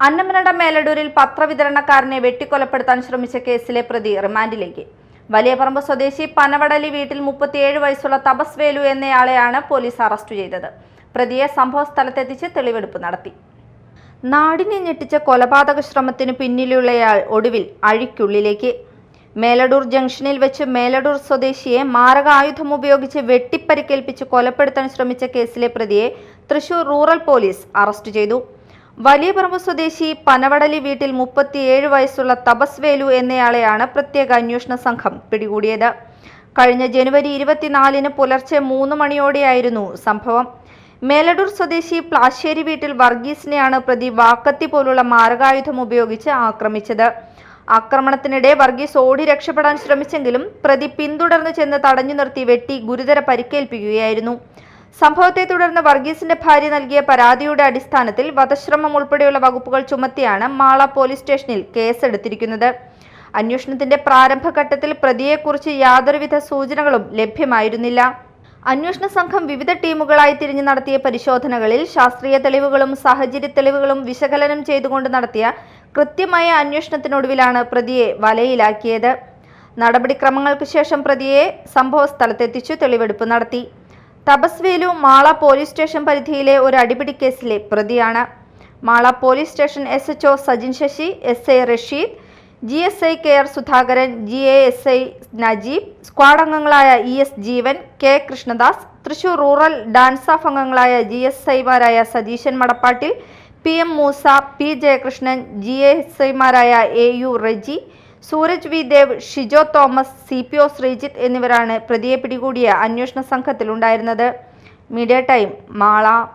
അന്നമനട മേലടൂരിൽ പത്രവിതരണക്കാരനെ വെട്ടിക്കൊലപ്പെടുത്താൻ ശ്രമിച്ച കേസിലെ പ്രതി റിമാൻഡിലേക്ക്. വലിയപറമ്പ് സ്വദേശി പനവടലി വീട്ടിൽ 37 വയസ്സുള്ള തപസ് വേലു എന്നയാളെയാണ് പോലീസ് അറസ്റ്റ് ചെയ്തത്. പ്രതിയെ സംഭവ സ്ഥലത്തെത്തിച്ച് തെളിവെടുപ്പ് നടത്തി. നാടിനെ ഞെട്ടിച്ച കൊലപാതക ശ്രമത്തിന് പിന്നിലുള്ളയാൾ ഒടുവിൽ അഴിക്കുള്ളിലേക്ക്. മേലടൂർ ജംഗ്ഷനിൽ വെച്ച് മേലടൂർ സ്വദേശിയെ മാരകായുധം ഉപയോഗിച്ച് വെട്ടിപ്പരിക്കേൽപ്പിച്ച് കൊലപ്പെടുത്താൻ ശ്രമിച്ച കേസിലെ പ്രതിയെ തൃശൂർ റൂറൽ പോലീസ് അറസ്റ്റ് ചെയ്തു. വലിയപറമ്പ് സ്വദേശി പനവടലി വീട്ടിൽ 37 വയസ്സുള്ള തപസ് വേലു എന്നയാളെയാണ് പ്രത്യേക അന്വേഷണ സംഘം പിടികൂടിയത്. കഴിഞ്ഞ ജനുവരി 24-ന് പുലർച്ചെ 3 മണിയോടെയായിരുന്നു സംഭവം. മേലടൂർ സ്വദേശി പ്ലാശ്ശേരി വീട്ടിൽ വർഗീസിനെയാണ് പ്രതി വാക്കത്തി പോലുള്ള മാരകായുധം ഉപയോഗിച്ച് ആക്രമിച്ചത്. ആക്രമണത്തിനിടെ വർഗീസ് ഓടി രക്ഷപ്പെടാൻ ശ്രമിച്ചെങ്കിലും പ്രതി പിന്തുടർന്ന് ചെന്ന് തടഞ്ഞു നിർത്തി വെട്ടി ഗുരുതര പരിക്കേൽപ്പിക്കുകയായിരുന്നു. സംഭവത്തെ തുടർന്ന് വർഗീസിന്റെ ഭാര്യ നൽകിയ പരാതിയുടെ അടിസ്ഥാനത്തിൽ വധശ്രമം ഉൾപ്പെടെയുള്ള വകുപ്പുകൾ ചുമത്തിയാണ് മാള പോലീസ് സ്റ്റേഷനിൽ കേസെടുത്തിരിക്കുന്നത്. അന്വേഷണത്തിന്റെ പ്രാരംഭഘട്ടത്തിൽ പ്രതിയെക്കുറിച്ച് യാതൊരുവിധ സൂചനകളും ലഭ്യമായിരുന്നില്ല. അന്വേഷണ സംഘം വിവിധ ടീമുകളായി തിരിഞ്ഞു നടത്തിയ പരിശോധനകളിൽ ശാസ്ത്രീയ തെളിവുകളും സാഹചര്യ തെളിവുകളും വിശകലനം ചെയ്തുകൊണ്ട് നടത്തിയ കൃത്യമായ അന്വേഷണത്തിനൊടുവിലാണ് പ്രതിയെ വലയിലാക്കിയത്. നടപടിക്രമങ്ങൾക്ക് ശേഷം പ്രതിയെ സംഭവ സ്ഥലത്തെത്തിച്ചു തെളിവെടുപ്പ് നടത്തി. തപസ് വേലു മാള പോലീസ് സ്റ്റേഷൻ പരിധിയിലെ ഒരു അടിപിടി കേസിലെ പ്രതിയാണ്. Mala police station SHO Sajin Sasi, SI Rasheed, GSI KR Sudhakaran, GASI Najeeb, squad അംഗങ്ങളായ ES Jeevan, K Krishnadas, Thrissur rural DANSAF അംഗങ്ങളായ GSI-മാരായ സതീശൻ മടപ്പാട്ടിൽ, PM മൂസ, P ജയകൃഷ്ണൻ, GSI-മാരായ AU Reji, Sooraj V Dev, Shijo Thomas, CPO Sreejith എന്നിവരാണ് പ്രതിയെ പിടികൂടിയ അന്വേഷണ സംഘത്തിലുണ്ടായിരുന്നത്. Media time, Mala.